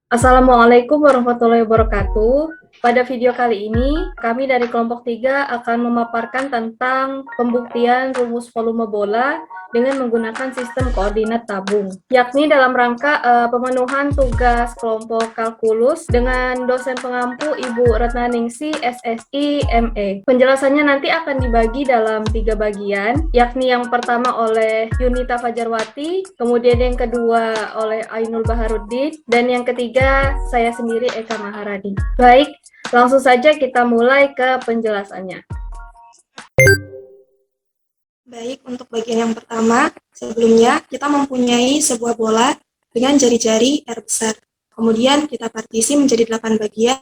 Assalamualaikum warahmatullahi wabarakatuh. Pada video kali ini, kami dari kelompok 3 akan memaparkan tentang pembuktian rumus volume bola dengan menggunakan sistem koordinat tabung, yakni dalam rangka pemenuhan tugas kelompok kalkulus dengan dosen pengampu Ibu Retna Ningsi, SSI, ME. Penjelasannya nanti akan dibagi dalam 3 bagian, yakni yang pertama oleh Yunita Fajarwati, kemudian yang kedua oleh Ainul Baharuddin, dan yang ketiga saya sendiri Eka Maharani. Baik, langsung saja kita mulai ke penjelasannya. Baik, untuk bagian yang pertama, sebelumnya kita mempunyai sebuah bola dengan jari-jari R besar. Kemudian kita partisi menjadi 8 bagian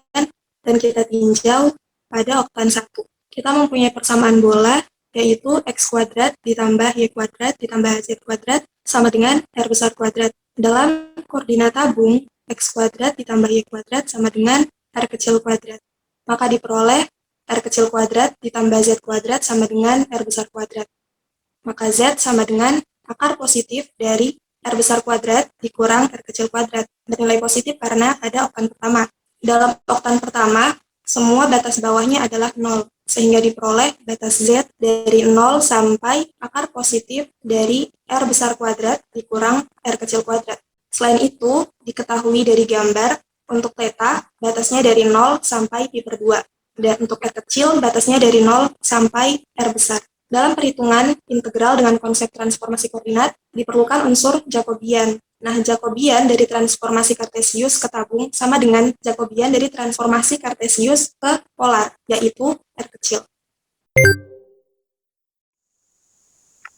dan kita tinjau pada oktan 1. Kita mempunyai persamaan bola yaitu X kuadrat ditambah Y kuadrat ditambah Z kuadrat sama dengan R besar kuadrat. Dalam koordinat tabung, X kuadrat ditambah Y kuadrat sama dengan R kecil kuadrat. Maka diperoleh R kecil kuadrat ditambah Z kuadrat sama dengan R besar kuadrat. Maka Z sama dengan akar positif dari R besar kuadrat dikurang R kecil kuadrat. Bernilai positif karena pada oktan pertama. Dalam oktan pertama, semua batas bawahnya adalah 0, sehingga diperoleh batas Z dari 0 sampai akar positif dari R besar kuadrat dikurang R kecil kuadrat. Selain itu, diketahui dari gambar, untuk θ batasnya dari 0 sampai pi per 2. Dan untuk R kecil, batasnya dari 0 sampai R besar. Dalam perhitungan integral dengan konsep transformasi koordinat, diperlukan unsur Jacobian. Nah, Jacobian dari transformasi Kartesius ke tabung sama dengan Jacobian dari transformasi Kartesius ke polar, yaitu R kecil.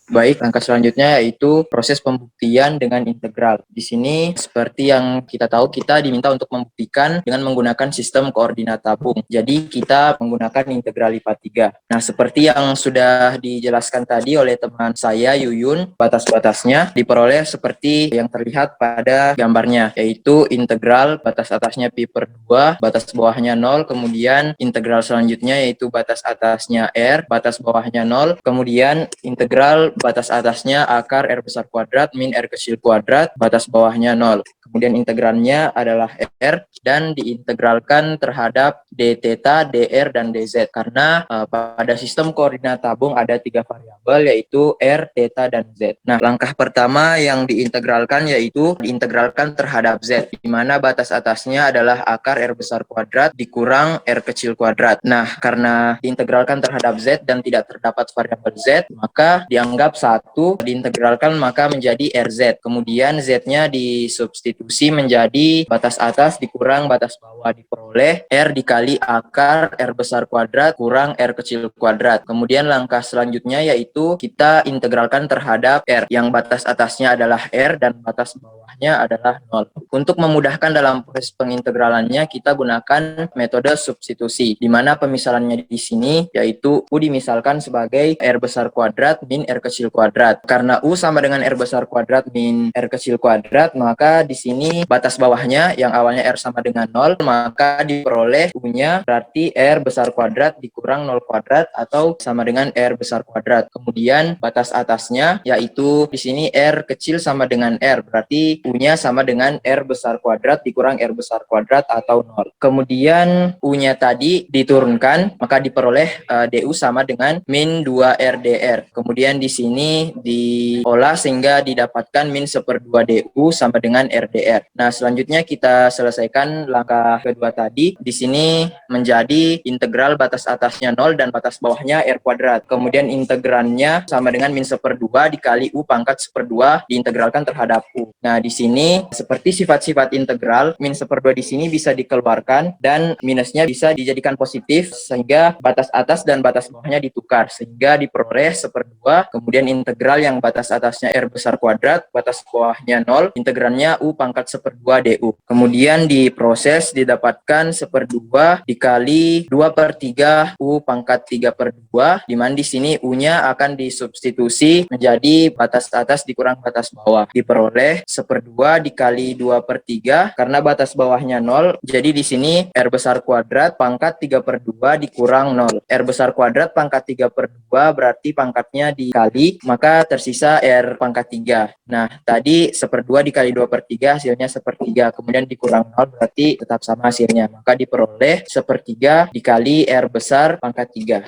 Baik, langkah selanjutnya yaitu proses pembuktian dengan integral. Di sini seperti yang kita tahu, kita diminta untuk membuktikan dengan menggunakan sistem koordinat tabung. Jadi kita menggunakan integral IPA 3. Nah, seperti yang sudah dijelaskan tadi oleh teman saya Yuyun, batas-batasnya diperoleh seperti yang terlihat pada gambarnya, yaitu integral batas atasnya pi per 2, batas bawahnya 0, kemudian integral selanjutnya yaitu batas atasnya R, batas bawahnya 0, kemudian integral batas atasnya akar R besar kuadrat min R kecil kuadrat, batas bawahnya 0. Kemudian integralnya adalah R dan diintegralkan terhadap dθ, dr, dan dz. Karena pada sistem koordinat tabung ada 3 variabel yaitu R, θ, dan z. Nah, langkah pertama yang diintegralkan yaitu diintegralkan terhadap z, di mana batas atasnya adalah akar R besar kuadrat dikurang R kecil kuadrat. Nah, karena diintegralkan terhadap z dan tidak terdapat variabel z, maka dianggap 1 diintegralkan maka menjadi RZ. Kemudian Z-nya disubstitusi menjadi batas atas dikurang batas bawah, diperoleh R dikali akar R besar kuadrat kurang R kecil kuadrat. Kemudian langkah selanjutnya yaitu kita integralkan terhadap R, yang batas atasnya adalah R dan batas bawahnya adalah 0. Untuk memudahkan dalam proses pengintegralannya, kita gunakan metode substitusi, di mana pemisalannya di sini yaitu U dimisalkan sebagai R besar kuadrat min R kecil kuadrat. Karena U sama dengan R besar kuadrat min R kecil kuadrat, maka di sini batas bawahnya yang awalnya R sama dengan 0, maka diperoleh U-nya berarti R besar kuadrat dikurang 0 kuadrat atau sama dengan R besar kuadrat. Kemudian batas atasnya yaitu di sini R kecil sama dengan R, berarti U-nya sama dengan R besar kuadrat dikurang R besar kuadrat atau 0. Kemudian U-nya tadi diturunkan, maka diperoleh DU sama dengan min 2R dr. Kemudian di sini diolah sehingga didapatkan min 1/2 DU sama dengan RDR. Nah, selanjutnya kita selesaikan langkah kedua tadi. Di sini menjadi integral batas atasnya 0 dan batas bawahnya R kuadrat. Kemudian integrannya sama dengan min 1/2 dikali U pangkat 1/2 diintegralkan terhadap U. Nah, di sini seperti sifat-sifat integral, min 1/2 di sini bisa dikeluarkan dan minusnya bisa dijadikan positif sehingga batas atas dan batas bawahnya ditukar sehingga diperoleh 1/2. Kemudian integral yang batas atasnya R besar kuadrat, batas bawahnya 0, integrannya U pangkat 1/2 DU. Kemudian diproses didapatkan 1/2 dikali 2/3 U pangkat 3/2, di mana di sini U-nya akan disubstitusi menjadi batas atas dikurang batas bawah. Diperoleh 1/2 1/2 dikali 2/3 karena batas bawahnya 0. Jadi di sini R besar kuadrat pangkat 3/2 dikurang 0. R besar kuadrat pangkat 3/2 berarti pangkatnya dikali, maka tersisa R pangkat 3. Nah, tadi 1/2 dikali 2/3 hasilnya 1/3. Kemudian dikurang 0 berarti tetap sama hasilnya. Maka diperoleh 1/3 dikali R besar pangkat 3.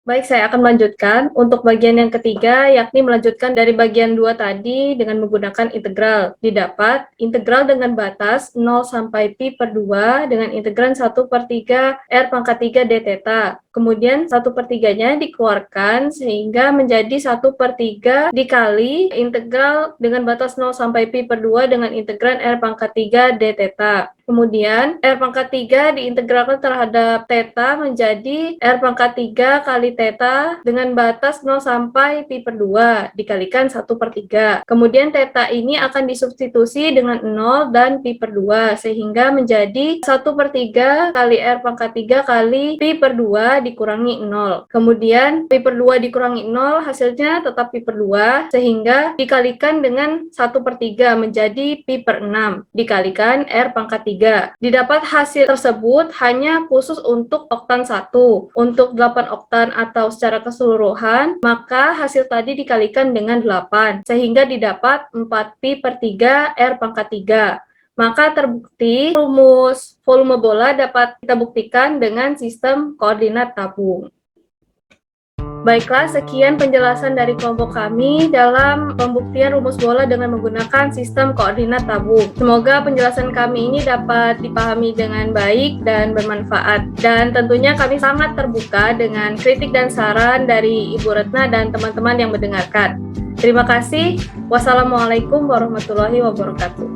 Baik, saya akan melanjutkan untuk bagian yang ketiga, yakni melanjutkan dari bagian 2 tadi dengan menggunakan integral. Didapat integral dengan batas 0 sampai pi/2 dengan integran 1/3 R pangkat 3 d theta. Kemudian 1/3-nya dikeluarkan sehingga menjadi 1/3 dikali integral dengan batas 0 sampai pi/2 dengan integran R pangkat 3 d theta. Kemudian R pangkat 3 diintegralkan terhadap theta menjadi R pangkat 3 kali theta dengan batas 0 sampai pi/2 dikalikan 1/3. Kemudian theta ini akan disubstitusi dengan 0 dan pi/2 sehingga menjadi 1/3 kali R pangkat 3 kali pi/2 dikurangi 0. Kemudian pi/2 dikurangi 0 hasilnya tetap pi/2 sehingga dikalikan dengan 1/3 menjadi pi/6 dikalikan R pangkat 3. Didapat hasil tersebut hanya khusus untuk oktan 1. Untuk 8 oktan atau secara keseluruhan, maka hasil tadi dikalikan dengan 8, sehingga didapat 4pi/3 R pangkat 3. Maka terbukti rumus volume bola dapat kita buktikan dengan sistem koordinat tabung. Baiklah, sekian penjelasan dari kelompok kami dalam pembuktian rumus bola dengan menggunakan sistem koordinat tabung. Semoga penjelasan kami ini dapat dipahami dengan baik dan bermanfaat. Dan tentunya kami sangat terbuka dengan kritik dan saran dari Ibu Retna dan teman-teman yang mendengarkan. Terima kasih. Wassalamualaikum warahmatullahi wabarakatuh.